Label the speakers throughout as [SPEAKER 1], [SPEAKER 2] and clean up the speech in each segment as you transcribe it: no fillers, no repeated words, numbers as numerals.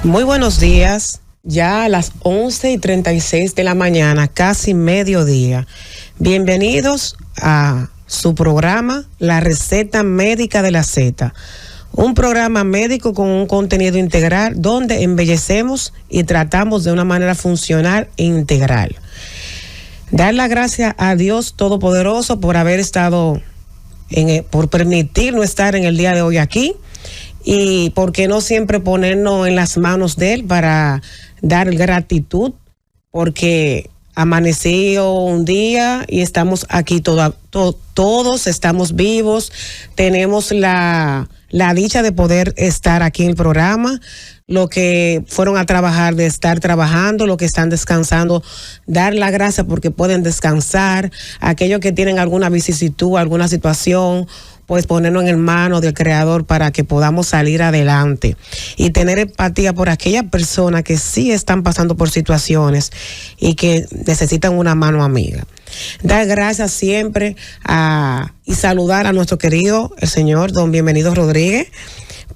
[SPEAKER 1] Muy buenos días, ya a las 11:36 de la mañana, casi mediodía. Bienvenidos a su programa, La Receta Médica de la Z. Un programa médico con un contenido integral donde embellecemos y tratamos de una manera funcional e integral. Dar las gracias a Dios Todopoderoso por haber estado, por permitirnos estar en el día de hoy aquí. Y por qué no siempre ponernos en las manos de Él para dar gratitud, porque amaneció un día y estamos aquí todos estamos vivos, tenemos la dicha de poder estar aquí en el programa, lo que fueron a trabajar de estar trabajando, lo que están descansando, dar la gracia porque pueden descansar, aquellos que tienen alguna vicisitud, alguna situación, pues ponernos en manos del Creador para que podamos salir adelante y tener empatía por aquellas personas que sí están pasando por situaciones y que necesitan una mano amiga. Dar gracias siempre y saludar a nuestro querido, el señor Don Bienvenido Rodríguez,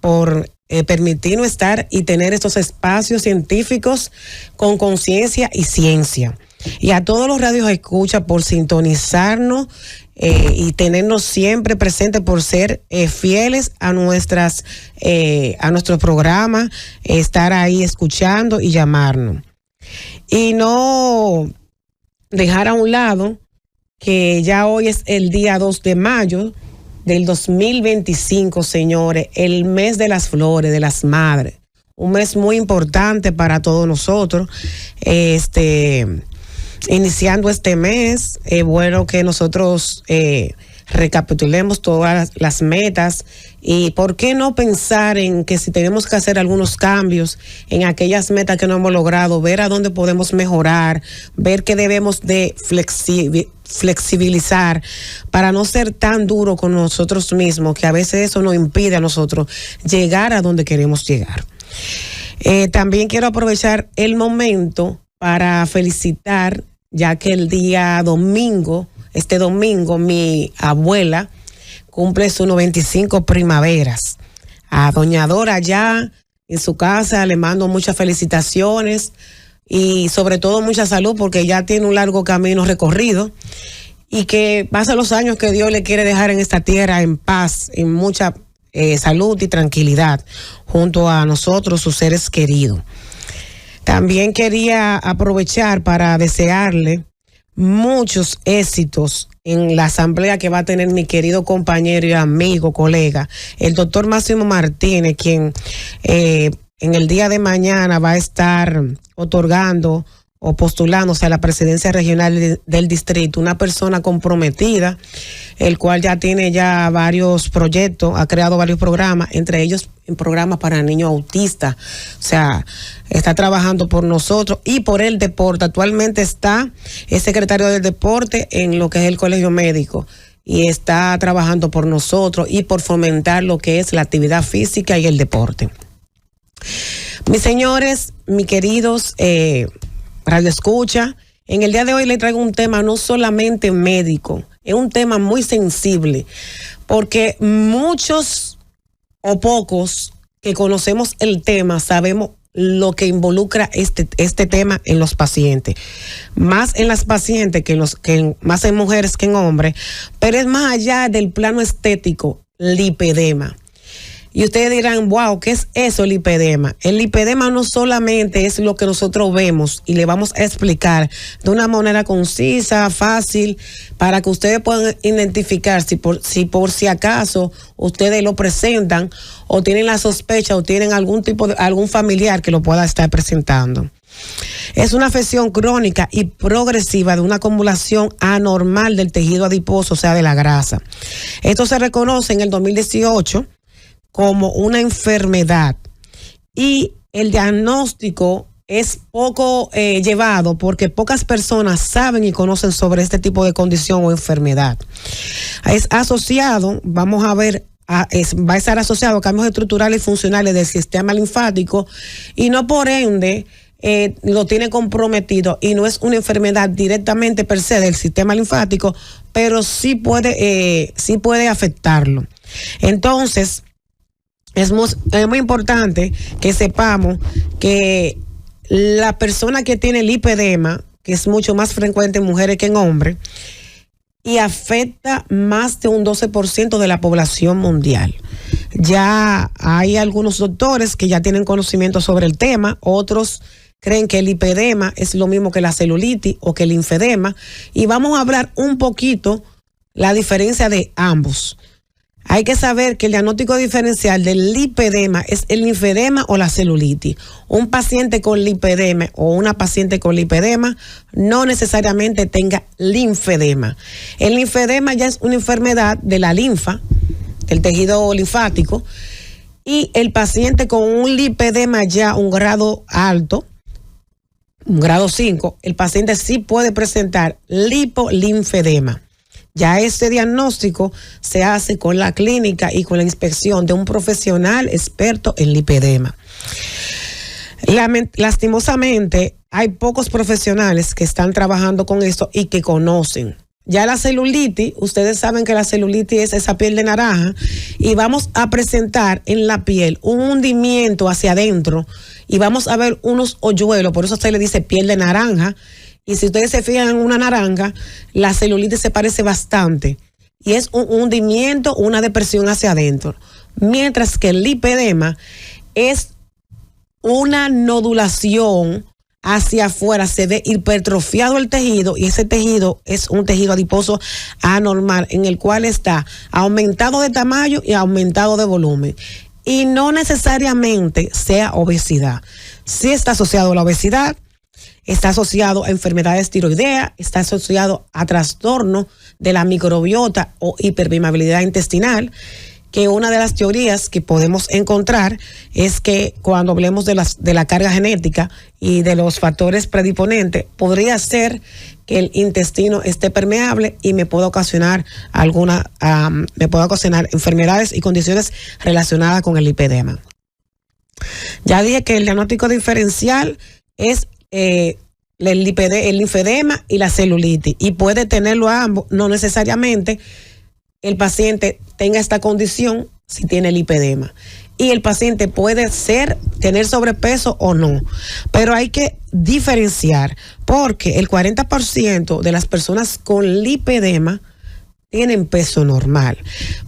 [SPEAKER 1] por permitirnos estar y tener estos espacios científicos con conciencia y ciencia. Y a todos los radios escucha por sintonizarnos y tenernos siempre presentes por ser fieles a nuestros programas, estar ahí escuchando y llamarnos. Y no dejar a un lado que ya hoy es el día 2 de mayo del 2025, señores, el mes de las flores, de las madres. Un mes muy importante para todos nosotros. Iniciando este mes, bueno que nosotros recapitulemos todas las metas y por qué no pensar en que si tenemos que hacer algunos cambios en aquellas metas que no hemos logrado, ver a dónde podemos mejorar, ver qué debemos de flexibilizar para no ser tan duro con nosotros mismos, que a veces eso nos impide a nosotros llegar a donde queremos llegar. También quiero aprovechar el momento para felicitar, ya que el día domingo, este domingo, mi abuela cumple sus 95 primaveras. A doña Dora allá en su casa le mando muchas felicitaciones y sobre todo mucha salud, porque ya tiene un largo camino recorrido y que pasa los años que Dios le quiere dejar en esta tierra en paz, en mucha salud y tranquilidad junto a nosotros, sus seres queridos. También quería aprovechar para desearle muchos éxitos en la asamblea que va a tener mi querido compañero y amigo, colega, el doctor Máximo Martínez, quien en el día de mañana va a estar otorgando o postulándose a la presidencia regional del distrito, una persona comprometida, el cual ya tiene varios proyectos, ha creado varios programas, entre ellos en programas para niños autistas, o sea, está trabajando por nosotros y por el deporte. Actualmente es secretario del deporte en lo que es el colegio médico y está trabajando por nosotros y por fomentar lo que es la actividad física y el deporte. Mis señores, mis queridos Radio Escucha, en el día de hoy le traigo un tema no solamente médico, es un tema muy sensible, porque muchos o pocos que conocemos el tema sabemos lo que involucra este tema en los pacientes, más en las pacientes más en mujeres que en hombres, pero es más allá del plano estético, lipedema. Y ustedes dirán, wow, ¿qué es eso, el lipedema? El lipedema no solamente es lo que nosotros vemos y le vamos a explicar de una manera concisa, fácil, para que ustedes puedan identificar si por si acaso ustedes lo presentan o tienen la sospecha o tienen algún familiar que lo pueda estar presentando. Es una afección crónica y progresiva de una acumulación anormal del tejido adiposo, o sea, de la grasa. Esto se reconoce en el 2018 como una enfermedad y el diagnóstico es poco llevado porque pocas personas saben y conocen sobre este tipo de condición o enfermedad. Es asociado, vamos a ver, va a estar asociado a cambios estructurales y funcionales del sistema linfático y no por ende lo tiene comprometido y no es una enfermedad directamente per se del sistema linfático, pero sí puede afectarlo. Entonces, Es muy importante que sepamos que la persona que tiene lipedema, que es mucho más frecuente en mujeres que en hombres, y afecta más de un 12% de la población mundial. Ya hay algunos doctores que ya tienen conocimiento sobre el tema, otros creen que el lipedema es lo mismo que la celulitis o que el linfedema, y vamos a hablar un poquito la diferencia de ambos. Hay que saber que el diagnóstico diferencial del lipedema es el linfedema o la celulitis. Un paciente con lipedema o una paciente con lipedema no necesariamente tenga linfedema. El linfedema ya es una enfermedad de la linfa, del tejido linfático, y el paciente con un lipedema ya un grado alto, un grado 5, el paciente sí puede presentar lipolinfedema. Ya este diagnóstico se hace con la clínica y con la inspección de un profesional experto en lipedema. Lastimosamente, hay pocos profesionales que están trabajando con esto y que conocen. Ya la celulitis, ustedes saben que la celulitis es esa piel de naranja y vamos a presentar en la piel un hundimiento hacia adentro y vamos a ver unos hoyuelos, por eso se le dice piel de naranja. Y si ustedes se fijan en una naranja, la celulitis se parece bastante y es un hundimiento, una depresión hacia adentro. Mientras que el lipedema es una nodulación hacia afuera, se ve hipertrofiado el tejido y ese tejido es un tejido adiposo anormal en el cual está aumentado de tamaño y aumentado de volumen. Y no necesariamente sea obesidad. Sí está asociado a la obesidad, está asociado a enfermedades tiroideas, está asociado a trastornos de la microbiota o hiperpermeabilidad intestinal, que una de las teorías que podemos encontrar es que cuando hablemos de la carga genética y de los factores predisponentes, podría ser que el intestino esté permeable y me pueda ocasionar enfermedades y condiciones relacionadas con el lipedema. Ya dije que el diagnóstico diferencial es el linfedema y la celulitis, y puede tenerlo a ambos, no necesariamente el paciente tenga esta condición si tiene lipedema, y el paciente puede tener sobrepeso o no, pero hay que diferenciar porque el 40% de las personas con lipedema tienen peso normal,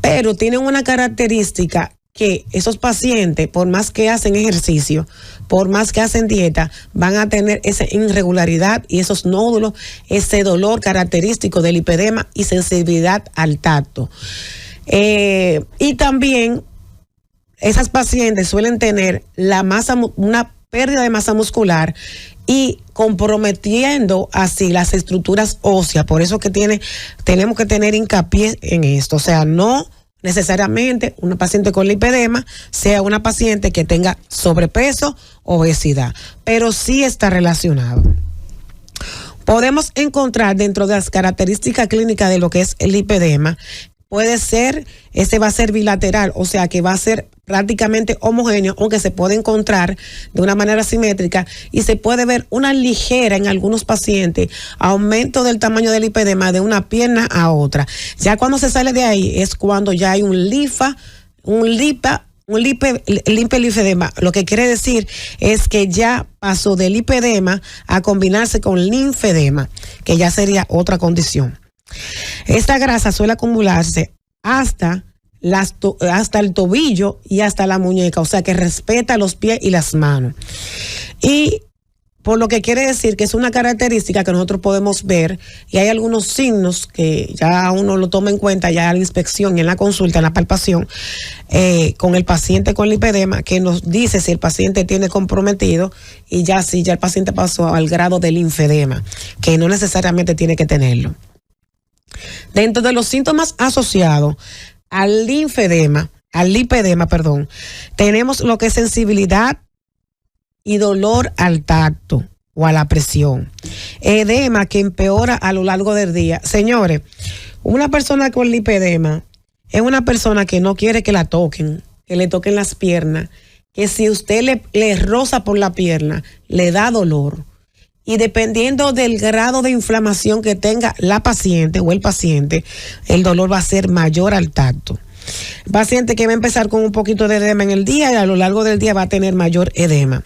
[SPEAKER 1] pero tienen una característica que esos pacientes, por más que hacen ejercicio, por más que hacen dieta, van a tener esa irregularidad y esos nódulos, ese dolor característico del lipedema y sensibilidad al tacto. Y también esas pacientes suelen tener una pérdida de masa muscular y comprometiendo así las estructuras óseas. Por eso que tenemos que tener hincapié en esto. O sea, no necesariamente una paciente con lipedema sea una paciente que tenga sobrepeso o obesidad, pero sí está relacionado. Podemos encontrar dentro de las características clínicas de lo que es el lipedema, puede ser, va a ser bilateral, o sea que va a ser prácticamente homogéneo, aunque se puede encontrar de una manera simétrica y se puede ver una ligera en algunos pacientes aumento del tamaño del lipedema de una pierna a otra. Ya cuando se sale de ahí es cuando ya hay un linfedema. Lo que quiere decir es que ya pasó del lipedema a combinarse con linfedema, que ya sería otra condición. Esta grasa suele acumularse hasta el tobillo y hasta la muñeca, o sea que respeta los pies y las manos. Y por lo que quiere decir que es una característica que nosotros podemos ver, y hay algunos signos que ya uno lo toma en cuenta ya en la inspección y en la consulta, en la palpación, con el paciente con lipedema, que nos dice si el paciente tiene comprometido y ya el paciente pasó al grado de linfedema, que no necesariamente tiene que tenerlo. Dentro de los síntomas asociados al lipedema, tenemos lo que es sensibilidad y dolor al tacto o a la presión. Edema que empeora a lo largo del día. Señores, una persona con lipedema es una persona que no quiere que la toquen, que le toquen las piernas, que si usted le roza por la pierna, le da dolor. Y dependiendo del grado de inflamación que tenga la paciente o el paciente, el dolor va a ser mayor al tacto. Paciente que va a empezar con un poquito de edema en el día y a lo largo del día va a tener mayor edema.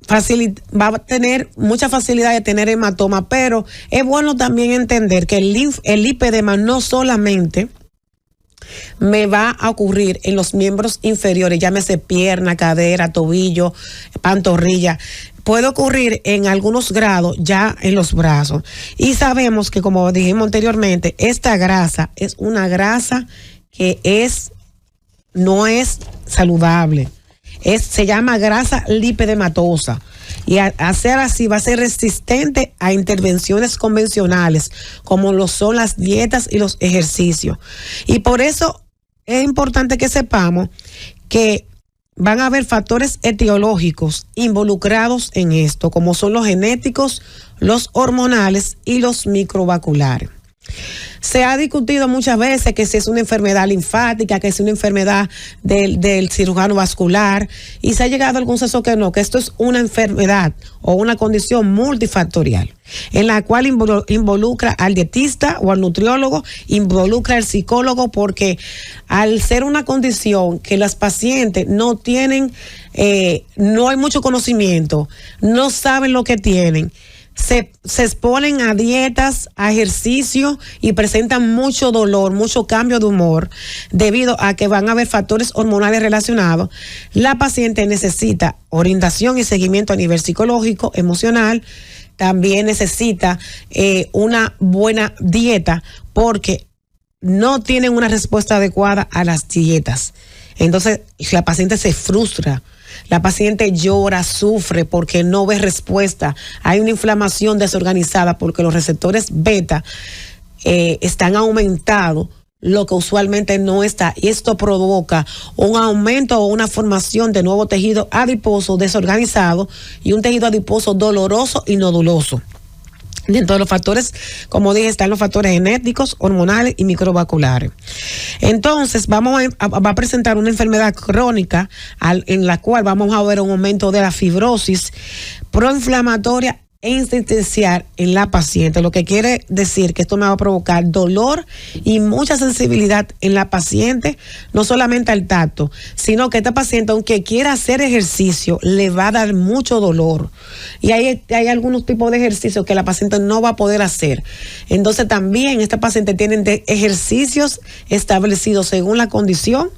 [SPEAKER 1] Va a tener mucha facilidad de tener hematoma, pero es bueno también entender que el lipedema no solamente me va a ocurrir en los miembros inferiores, llámese pierna, cadera, tobillo, pantorrilla. Puede ocurrir en algunos grados ya en los brazos. Y sabemos que, como dijimos anteriormente, esta grasa es una grasa que no es saludable. Se llama grasa lipedematosa. Y a ser así va a ser resistente a intervenciones convencionales, como lo son las dietas y los ejercicios. Y por eso es importante que sepamos que van a haber factores etiológicos involucrados en esto, como son los genéticos, los hormonales y los microvasculares. Se ha discutido muchas veces que si es una enfermedad linfática, que es una enfermedad del cirujano vascular, y se ha llegado al consenso que no, que esto es una enfermedad o una condición multifactorial, en la cual involucra al dietista o al nutriólogo, involucra al psicólogo, porque al ser una condición que las pacientes no tienen, no hay mucho conocimiento, no saben lo que tienen, se exponen a dietas, a ejercicio y presentan mucho dolor, mucho cambio de humor debido a que van a haber factores hormonales relacionados. La paciente necesita orientación y seguimiento a nivel psicológico, emocional. También necesita una buena dieta porque no tienen una respuesta adecuada a las dietas. Entonces la paciente se frustra. La paciente llora, sufre porque no ve respuesta. Hay una inflamación desorganizada porque los receptores beta están aumentados, lo que usualmente no está. Y esto provoca un aumento o una formación de nuevo tejido adiposo desorganizado y un tejido adiposo doloroso y noduloso. Dentro de los factores, como dije, están los factores genéticos, hormonales y microvasculares. Entonces, va a presentar una enfermedad crónica en la cual vamos a ver un aumento de la fibrosis proinflamatoria e intersticial en la paciente, lo que quiere decir que esto me va a provocar dolor y mucha sensibilidad en la paciente, no solamente al tacto, sino que esta paciente, aunque quiera hacer ejercicio, le va a dar mucho dolor. Y hay algunos tipos de ejercicios que la paciente no va a poder hacer. Entonces también esta paciente tiene ejercicios establecidos según la condición,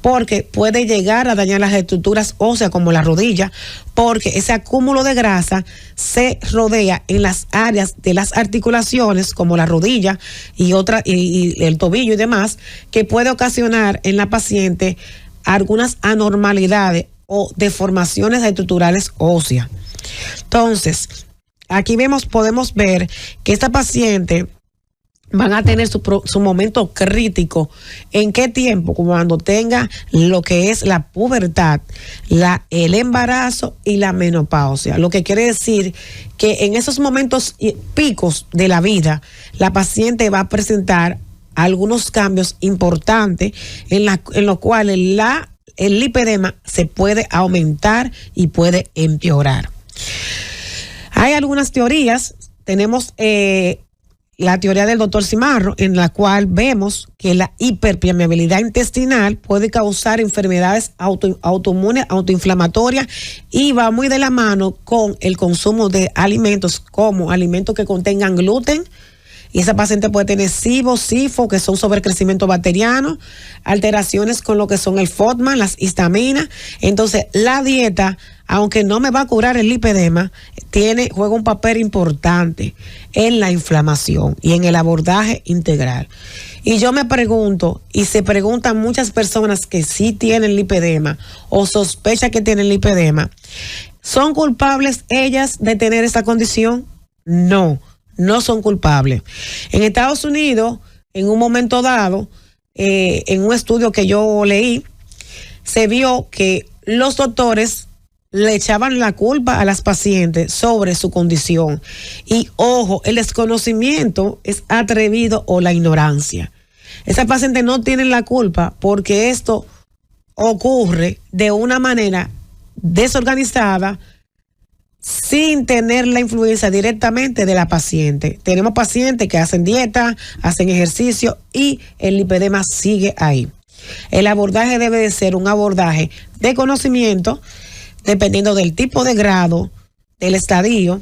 [SPEAKER 1] porque puede llegar a dañar las estructuras óseas como la rodilla, porque ese acúmulo de grasa se rodea en las áreas de las articulaciones como la rodilla y el tobillo y demás, que puede ocasionar en la paciente algunas anormalidades o deformaciones estructurales óseas. Entonces, aquí podemos ver que esta paciente van a tener su momento crítico. ¿En qué tiempo? Cuando tenga lo que es la pubertad, el embarazo y la menopausia. Lo que quiere decir que en esos momentos picos de la vida, la paciente va a presentar algunos cambios importantes en los cuales el lipedema se puede aumentar y puede empeorar. Hay algunas teorías. Tenemos la teoría del doctor Cimarro, en la cual vemos que la hiperpermeabilidad intestinal puede causar enfermedades autoinmunes, autoinflamatorias, y va muy de la mano con el consumo de alimentos como alimentos que contengan gluten. Y esa paciente puede tener SIBO, SIFO, que son sobrecrecimiento bacteriano, alteraciones con lo que son el FODMAP, las histaminas. Entonces, la dieta, aunque no me va a curar el lipedema, juega un papel importante en la inflamación y en el abordaje integral. Y yo me pregunto, y se preguntan muchas personas que sí tienen lipedema o sospechan que tienen lipedema, ¿son culpables ellas de tener esta condición? No. No son culpables. En Estados Unidos, en un momento dado, en un estudio que yo leí, se vio que los doctores le echaban la culpa a las pacientes sobre su condición. Y ojo, el desconocimiento es atrevido o la ignorancia. Esas pacientes no tienen la culpa porque esto ocurre de una manera desorganizada, sin tener la influencia directamente de la paciente. Tenemos pacientes que hacen dieta, hacen ejercicio y el lipedema sigue ahí. El abordaje debe de ser un abordaje de conocimiento, dependiendo del tipo de grado, del estadio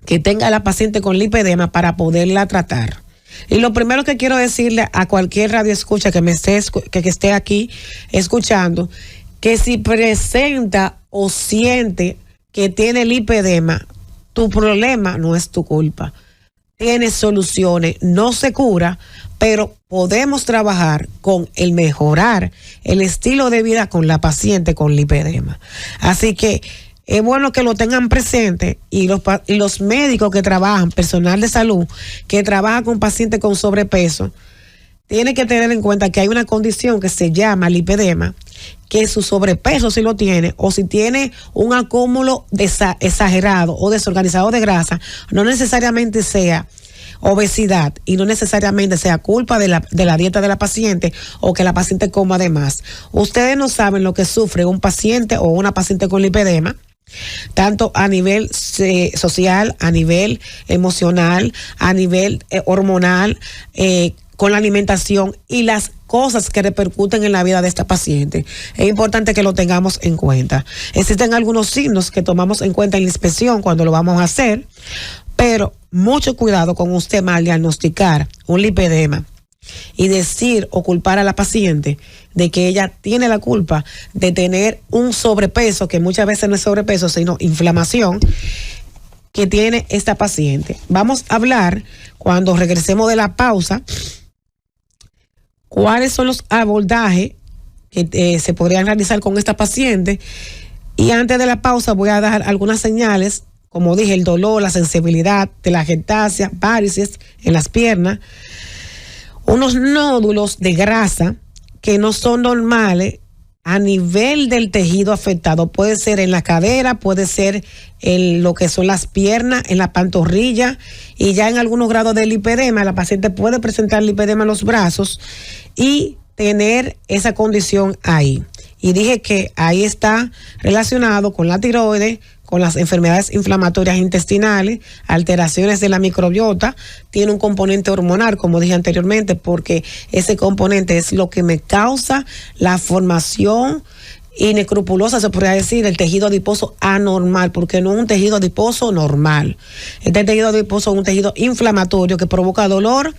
[SPEAKER 1] que tenga la paciente con lipedema para poderla tratar. Y lo primero que quiero decirle a cualquier radioescucha que esté aquí escuchando, que si presenta o siente que tiene lipedema, tu problema no es tu culpa. Tienes soluciones, no se cura, pero podemos trabajar con el mejorar el estilo de vida con la paciente con lipedema. Así que es bueno que lo tengan presente y los médicos que trabajan, personal de salud que trabaja con pacientes con sobrepeso, tiene que tener en cuenta que hay una condición que se llama lipedema, que su sobrepeso si lo tiene, o si tiene un acúmulo exagerado o desorganizado de grasa, no necesariamente sea obesidad y no necesariamente sea culpa de la dieta de la paciente o que la paciente coma de más. Ustedes no saben lo que sufre un paciente o una paciente con lipedema, tanto a nivel social, a nivel emocional, a nivel hormonal, con la alimentación y las cosas que repercuten en la vida de esta paciente. Es importante que lo tengamos en cuenta. Existen algunos signos que tomamos en cuenta en la inspección cuando lo vamos a hacer, pero mucho cuidado con usted mal diagnosticar un lipedema y decir o culpar a la paciente de que ella tiene la culpa de tener un sobrepeso, que muchas veces no es sobrepeso, sino inflamación, que tiene esta paciente. Vamos a hablar, cuando regresemos de la pausa, cuáles son los abordajes que se podrían realizar con esta paciente. Y antes de la pausa voy a dar algunas señales, como dije, el dolor, la sensibilidad de la gestasia, varices en las piernas, unos nódulos de grasa que no son normales a nivel del tejido afectado. Puede ser en la cadera, puede ser en lo que son las piernas, en la pantorrilla, y ya en algunos grados de lipedema, la paciente puede presentar lipedema en los brazos y tener esa condición ahí. Y dije que ahí está relacionado con la tiroides, con las enfermedades inflamatorias intestinales, alteraciones de la microbiota, tiene un componente hormonal, como dije anteriormente, porque ese componente es lo que me causa la formación inescrupulosa, se podría decir, el tejido adiposo anormal, porque no es un tejido adiposo normal. Este tejido adiposo es un tejido inflamatorio que provoca dolor,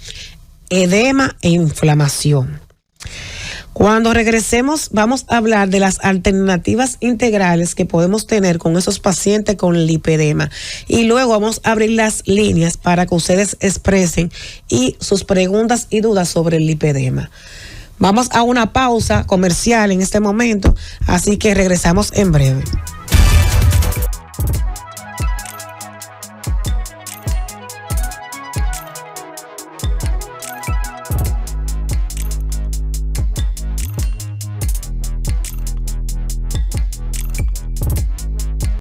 [SPEAKER 1] edema e inflamación. Cuando regresemos vamos a hablar de las alternativas integrales que podemos tener con esos pacientes con lipedema, y luego vamos a abrir las líneas para que ustedes expresen y sus preguntas y dudas sobre el lipedema. Vamos a una pausa comercial en este momento, así que regresamos en breve.